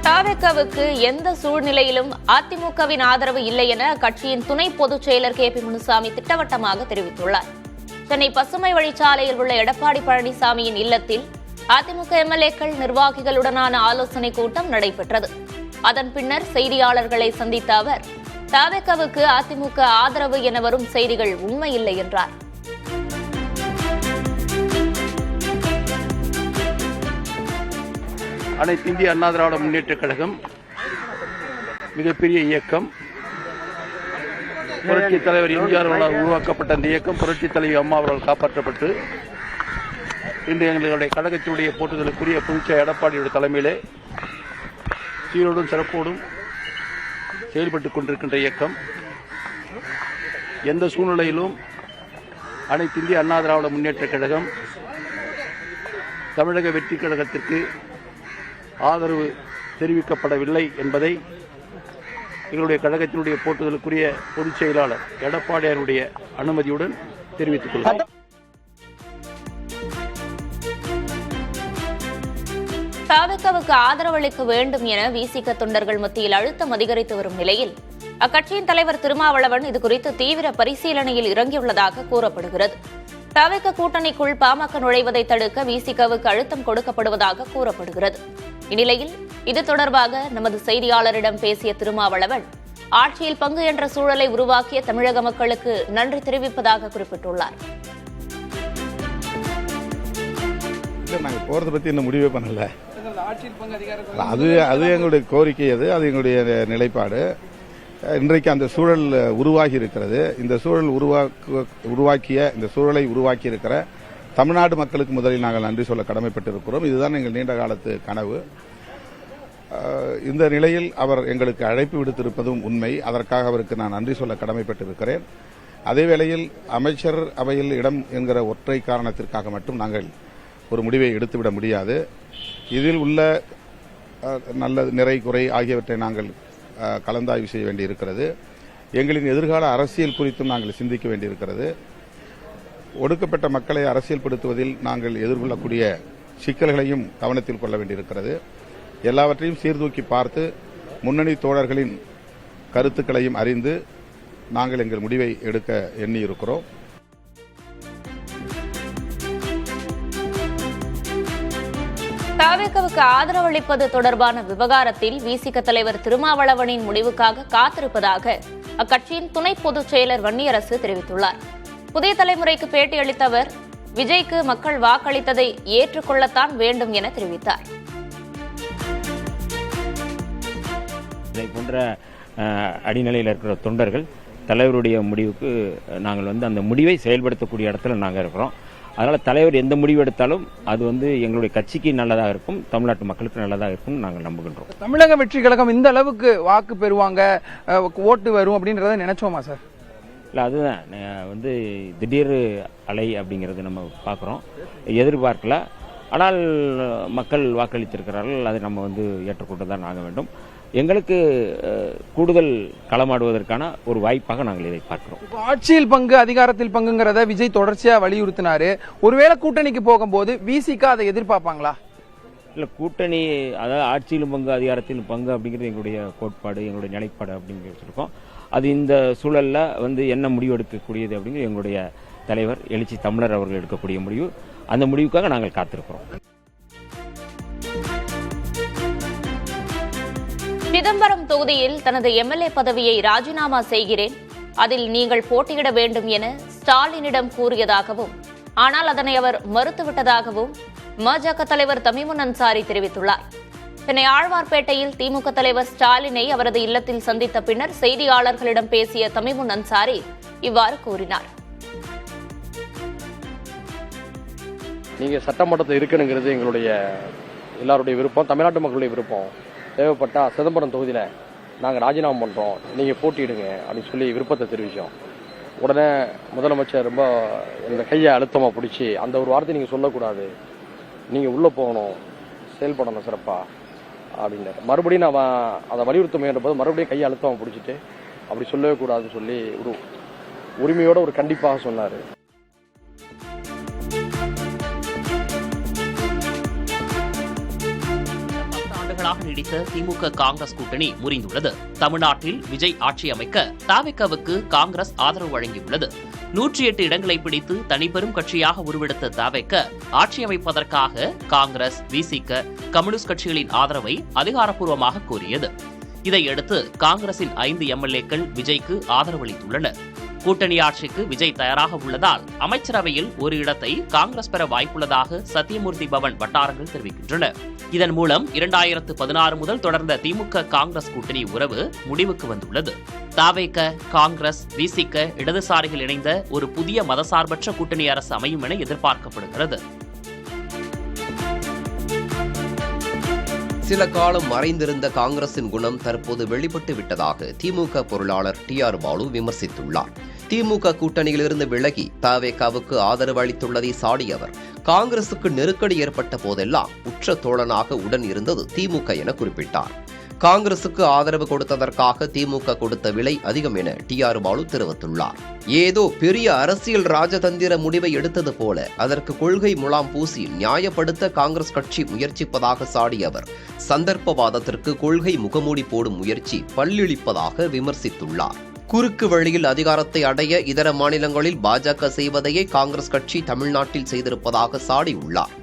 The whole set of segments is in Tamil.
தவேகவுக்கு எந்த சூழ்நிலையிலும் அதிமுகவின் ஆதரவு இல்லை என கட்சியின் துணை பொதுச் செயலர் கே பி முனுசாமி திட்டவட்டமாக தெரிவித்துள்ளார். சென்னை பசுமை வழிச்சாலையில் உள்ள எடப்பாடி பழனிசாமியின் இல்லத்தில் அதிமுக எம்எல்ஏக்கள் நிர்வாகிகளுடனான ஆலோசனைக் கூட்டம் நடைபெற்றது. அதன் பின்னர் செய்தியாளர்களை சந்தித்த அவர் தவேகவுக்கு அதிமுக ஆதரவு என வரும் செய்திகள் உண்மையில்லை என்றார். அனைத்து இந்திய அண்ணா திராவிட முன்னேற்றக் கழகம் மிகப்பெரிய இயக்கம். புரட்சித் தலைவர் எம்ஜிஆர் அவர்களால் உருவாக்கப்பட்ட அந்த இயக்கம் புரட்சித் தலைவர் அம்மா அவர்களால் காப்பாற்றப்பட்டு இன்று எங்களுடைய கழகத்தினுடைய போட்டுதலுக்குரிய பொதுச்செயலர் எடப்பாடியுடைய தலைமையிலே சீரோடும் சிறப்போடும் செயல்பட்டுக் கொண்டிருக்கின்ற இயக்கம். எந்த சூழ்நிலையிலும் அனைத்து இந்திய அண்ணா திராவிட முன்னேற்றக் கழகம் தமிழக வெற்றிக் கழகத்திற்கு ஆதரவு தெரிவிக்கப்படவில்லை என்பதை எங்களுடைய கழகத்தினுடைய போட்டுதலுக்குரிய பொதுச் செயலாளர் எடப்பாடியாருடைய அனுமதியுடன் தெரிவித்துக் கொள்கிறேன். தவேகவுக்கு ஆதரவளிக்க வேண்டும் என விசிக தொண்டர்கள் மத்தியில் அழுத்தம் அதிகரித்து வரும் நிலையில் அக்கட்சியின் தலைவர் திருமாவளவன் இதுகுறித்து தீவிர பரிசீலனையில் இறங்கியுள்ளதாக கூறப்படுகிறது. தவேக கூட்டணிக்குள் பாமக நுழைவதை தடுக்க விசிகவுக்கு அழுத்தம் கொடுக்கப்படுவதாக கூறப்படுகிறது. இந்நிலையில் இது தொடர்பாக நமது செய்தியாளரிடம் பேசிய திருமாவளவன் ஆட்சியில் பங்கு என்ற சூழலை உருவாக்கிய தமிழக மக்களுக்கு நன்றி தெரிவிப்பதாக குறிப்பிட்டுள்ளார். நாங்கள் போறதை பத்தி இன்னும் முடிவே பண்ணல. அது எங்களுடைய கோரிக்கை, அது எங்களுடைய நிலைப்பாடு. இன்றைக்கு அந்த சூழல் உருவாகி இருக்கிறது. இந்த சூழல் இந்த சூழலை உருவாக்கி இருக்கிற தமிழ்நாடு மக்களுக்கு முதலில் நாங்கள் நன்றி சொல்ல கடமைப்பட்டிருக்கிறோம். இதுதான் எங்கள் நீண்ட காலத்து கனவு. இந்த நிலையில் அவர் எங்களுக்கு அழைப்பு விடுத்திருப்பதும் உண்மை. அதற்காக அவருக்கு நான் நன்றி சொல்ல கடமைப்பட்டிருக்கிறேன். அதேவேளையில் அமைச்சர் அவையில் இடம் என்கிற ஒற்றை காரணத்திற்காக மட்டும் நாங்கள் ஒரு முடிவை எடுத்துவிட முடியாது. இதில் உள்ள நல்ல நிறை குறை ஆகியவற்றை நாங்கள் கலந்தாய்வு செய்ய வேண்டியிருக்கிறது. எங்களின் எதிர்கால அரசியல் குறித்தும் நாங்கள் சிந்திக்க வேண்டியிருக்கிறது. ஒடுக்கப்பட்ட மக்களை அரசியல்படுத்துவதில் நாங்கள் எதிர்கொள்ளக்கூடிய சிக்கல்களையும் கவனத்தில் கொள்ள வேண்டியிருக்கிறது. எல்லாவற்றையும் சீர்தூக்கி பார்த்து முன்னணி தோழர்களின் கருத்துக்களையும் அறிந்து நாங்கள் எங்கள் முடிவை எடுக்க எண்ணியிருக்கிறோம். தவேகவுக்கு ஆதரவளிப்பது தொடர்பான விவகாரத்தில் விசிக தலைவர் திருமாவளவனின் முடிவுக்காக காத்திருப்பதாக அக்கட்சியின் துணை பொதுச் செயலர் வன்னியரசு தெரிவித்துள்ளார். புதிய தலைமுறைக்கு பேட்டியளித்த அவர் விஜய்க்கு மக்கள் வாக்களித்ததை ஏற்றுக்கொள்ளத்தான் வேண்டும் என தெரிவித்தார். இதை போன்ற அடிநிலையில் இருக்கிற தொண்டர்கள் தலைவருடைய முடிவுக்கு நாங்கள் அந்த முடிவை செயல்படுத்தக்கூடிய இடத்துல நாங்கள் இருக்கிறோம். அதனால் தலைவர் எந்த முடிவு எடுத்தாலும் அது எங்களுடைய கட்சிக்கு நல்லதாக இருக்கும், தமிழ்நாட்டு மக்களுக்கு நல்லதாக இருக்கும் நாங்கள் நம்புகின்றோம். தமிழக வெற்றி கழகம் இந்த அளவுக்கு வாக்கு பெறுவாங்க, ஓட்டு வரும் அப்படின்றத நினைச்சோமா சார்? இல்லை, அதுதான் திடீர் அலை அப்படிங்கிறது நம்ம பார்க்குறோம், எதிர்பார்க்கல. ஆனால் மக்கள் வாக்களித்திருக்கிறார்கள், அதை நம்ம ஏற்றுக்கொண்டு தான் ஆக வேண்டும். எங்களுக்கு கூடுதல் களமாடுவதற்கான ஒரு வாய்ப்பாக நாங்கள் இதை பார்க்கிறோம். ஆட்சியில் பங்கு அதிகாரத்தில் பங்குங்கிறத விஜய் தொடர்ச்சியா வலியுறுத்தினாரு. ஒருவேளை கூட்டணிக்கு போகும்போது விசிக அதை எதிர்பார்ப்பாங்களா? இல்லை, கூட்டணி அதாவது ஆட்சியிலும் பங்கு அதிகாரத்திலும் பங்கு அப்படிங்கிறது எங்களுடைய கோட்பாடு, எங்களுடைய நிலைப்பாடு அப்படிங்கிற வச்சிருக்கோம். அது இந்த சூழலில் என்ன முடிவு எடுக்கக்கூடியது அப்படிங்கிறது எங்களுடைய தலைவர் எழுச்சி தமிழர் அவர்கள் எடுக்கக்கூடிய முடிவு. அந்த முடிவுக்காக நாங்கள் காத்திருக்கிறோம். சிதம்பரம் தொகுதியில் தனது எம்எல்ஏ பதவியை ராஜினாமா செய்கிறேன், அதில் நீங்கள் போட்டியிட வேண்டும் என ஸ்டாலினிடம் கூறியதாகவும், ஆனால் அதனை அவர் மறுத்துவிட்டதாகவும் பாஜக தலைவர் தமீமுன் அன்சாரி தெரிவித்துள்ளார். சென்னை ஆழ்வார்பேட்டையில் திமுக தலைவர் ஸ்டாலினை அவரது இல்லத்தில் சந்தித்த பின்னர் செய்தியாளர்களிடம் பேசிய தமீமுன் அன்சாரி இவ்வாறு கூறினார். நீங்க சட்டமன்றத்தில் இருக்கணுங்கிறது எங்களுடைய எல்லாருடைய விருப்பம், தமிழ்நாட்டு மக்களுடைய விருப்பம். தேவைப்பட்டா சிதம்பரம் தொகுதியில் நாங்கள் ராஜினாமா பண்ணுறோம், நீங்கள் போட்டியிடுங்க அப்படின்னு சொல்லி விருப்பத்தை தெரிவித்தோம். உடனே முதலமைச்சர் ரொம்ப இந்த கையை அழுத்தமாக பிடிச்சி, அந்த ஒரு வார்த்தை நீங்கள் சொல்லக்கூடாது, நீங்கள் உள்ளே போகணும், செயல்படணும் சிறப்பாக அப்படின்னாரு. மறுபடியும் நான் அதை வலியுறுத்த முயன்ற போது மறுபடியும் கையை அழுத்தமாக பிடிச்சிட்டு அப்படி சொல்லவே கூடாதுன்னு சொல்லி ஒரு உரிமையோட ஒரு கண்டிப்பாக சொன்னார். ஆண்டுகளாக நீடித்த திமுக காங்கிரஸ் கூட்டணி முறிந்துள்ளது. தமிழ்நாட்டில் விஜய் ஆட்சி அமைக்க தவிகவுக்கு காங்கிரஸ் ஆதரவு வழங்கியுள்ளது. 108 இடங்களை பிடித்து தனிப்பெரும் கட்சியாக உருவெடுத்த தவிக ஆட்சி அமைப்பதற்காக காங்கிரஸ், விசிக, கம்யூனிஸ்ட் கட்சிகளின் ஆதரவை அதிகாரப்பூர்வமாக கோரியது. இதையடுத்து காங்கிரசின் 5 எம்எல்ஏக்கள் விஜய்க்கு ஆதரவளித்துள்ளனர். கூட்டணி ஆட்சிக்கு விஜய் தயாராக உள்ளதால் அமைச்சரவையில் ஒரு இடத்தை காங்கிரஸ் பெற வாய்ப்புள்ளதாக சத்தியமூர்த்தி பவன் வட்டாரங்கள் தெரிவிக்கின்றன. இதன் மூலம் 2016 முதல் தொடர்ந்த திமுக காங்கிரஸ் கூட்டணி உறவு முடிவுக்கு வந்துள்ளது. தவிக, காங்கிரஸ், விசிக, இடதுசாரிகள் இணைந்த ஒரு புதிய மதசார்பற்ற கூட்டணி அரசு அமையும் என எதிர்பார்க்கப்படுகிறது. சில காலம் மறைந்திருந்த காங்கிரசின் குணம் தற்போது வெளிப்பட்டு விட்டதாக திமுக பொருளாளர் டி.ஆர். பாலு விமர்சித்துள்ளார். திமுக கூட்டணியிலிருந்து விலகி தவிகவுக்கு ஆதரவு அளித்துள்ளதை சாடிய அவர், காங்கிரசுக்கு நெருக்கடி ஏற்பட்ட போதெல்லாம் உற்ற தோழனாக உடன் இருந்தது திமுக என குறிப்பிட்டார். காங்கிரசுக்கு ஆதரவு கொடுத்ததற்காக திமுக கொடுத்த விலை அதிகம் என டி.ஆர். பாலு தெரிவித்துள்ளார். ஏதோ பெரிய அரசியல் ராஜதந்திர முடிவை எடுத்தது போல அதற்கு கொள்கை முலாம் பூசி நியாயப்படுத்த காங்கிரஸ் கட்சி முயற்சிப்பதாக சாடிய அவர், சந்தர்ப்பவாதத்திற்கு கொள்கை முகமூடி போடும் முயற்சி பல்லிழிப்பதாக விமர்சித்துள்ளார். குறுக்கு வழியில் அதிகாரத்தை அடைய இதர மாநிலங்களில் பாஜக செய்வதையே காங்கிரஸ் கட்சி தமிழ்நாட்டில் செய்திருப்பதாக சாடியுள்ளார்.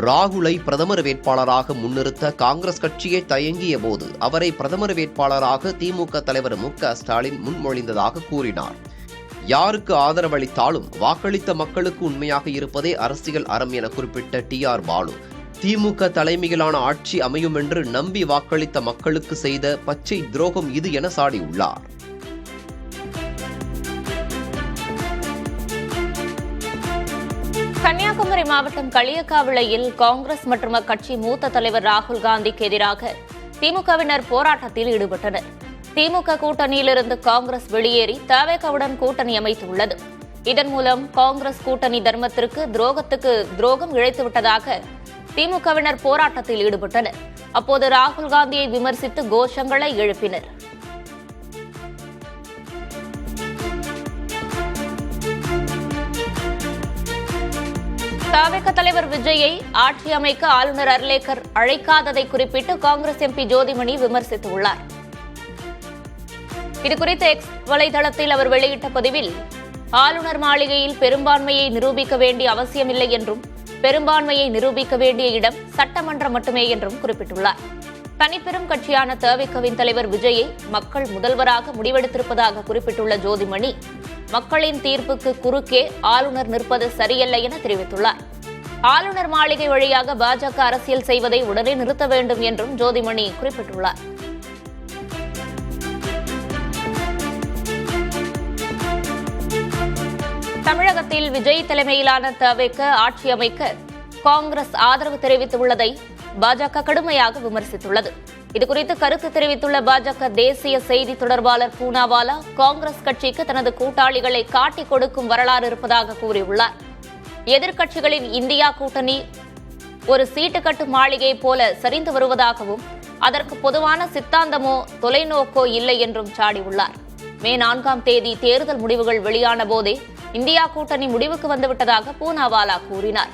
ராகுலை பிரதமர் வேட்பாளராக முன்னிறுத்த காங்கிரஸ் கட்சியே தயங்கிய போது அவரை பிரதமர் வேட்பாளராக திமுக தலைவர் மு.க. ஸ்டாலின் முன்மொழிந்ததாக கூறினார். யாருக்கு ஆதரவளித்தாலும் வாக்களித்த மக்களுக்கு உண்மையாக இருப்பதே அரசியல் அறம் என குறிப்பிட்ட டி.ஆர். பாலு, திமுக தலைமையிலான ஆட்சி அமையும் என்று நம்பி வாக்களித்த மக்களுக்கு செய்த பச்சை துரோகம் இது என சாடியுள்ளார். கன்னியாகுமரி மாவட்டம் களியக்காவிளையில் காங்கிரஸ் மற்றும் அக்கட்சி மூத்த தலைவர் ராகுல் காந்திக்கு எதிராக திமுகவினர் போராட்டத்தில் ஈடுபட்டனர். திமுக கூட்டணியிலிருந்து காங்கிரஸ் வெளியேறி தவிகவுடன் கூட்டணி அமைத்துள்ளது. இதன் மூலம் காங்கிரஸ் கூட்டணி தர்மத்திற்கு துரோகம் இழைத்துவிட்டதாக திமுகவினர் போராட்டத்தில் ஈடுபட்டனர். அப்போது ராகுல் காந்தியை விமர்சித்து கோஷங்களை எழுப்பினர். தவிக தலைவர் விஜயை ஆட்சி அமைக்க ஆளுநர் அர்லேக்கர் அழைக்காததை குறிப்பிட்டு காங்கிரஸ் எம்பி ஜோதிமணி விமர்சித்துள்ளார். இதுகுறித்து எக்ஸ் வலைதளத்தில் அவர் வெளியிட்ட பதிவில், ஆளுநர் மாளிகையில் பெரும்பான்மையை நிரூபிக்க வேண்டிய அவசியமில்லை என்றும் பெரும்பான்மையை நிரூபிக்க வேண்டிய இடம் சட்டமன்றம் மட்டுமே என்றும் குறிப்பிட்டுள்ளார். தனிப்பெரும் கட்சியான தவிகவின் தலைவர் விஜயை மக்கள் முதல்வராக முடிவெடுத்திருப்பதாக குறிப்பிட்டுள்ள ஜோதிமணி, மக்களின் தீர்ப்புக்கு குறுக்கே ஆளுநர் நிற்பது சரியல்ல என தெரிவித்துள்ளார். ஆளுநர் மாளிகை வழியாக பாஜக அரசியல் செய்வதை உடனே நிறுத்த வேண்டும் என்றும் ஜோதிமணி குறிப்பிட்டுள்ளார். தமிழகத்தில் விஜய் தலைமையிலான தவிக ஆட்சி அமைக்க காங்கிரஸ் ஆதரவு தெரிவித்துள்ளதை பாஜக கடுமையாக விமர்சித்துள்ளது. இதுகுறித்து கருத்து தெரிவித்துள்ள பாஜக தேசிய செய்தி தொடர்பாளர் பூனாவாலா, காங்கிரஸ் கட்சிக்கு தனது கூட்டாளிகளை காட்டிக் கொடுக்கும் வரலாறு இருப்பதாக கூறியுள்ளார். எதிர்க்கட்சிகளின் இந்தியா கூட்டணி ஒரு சீட்டுக்கட்டு மாளிகை போல சரிந்து வருவதாகவும் அதற்கு பொதுவான சித்தாந்தமோ தொலைநோக்கோ இல்லை என்றும் சாடியுள்ளார். மே 4ஆம் தேதி தேர்தல் முடிவுகள் வெளியான போதே இந்தியா கூட்டணி முடிவுக்கு வந்துவிட்டதாக பூனாவாலா கூறினார்.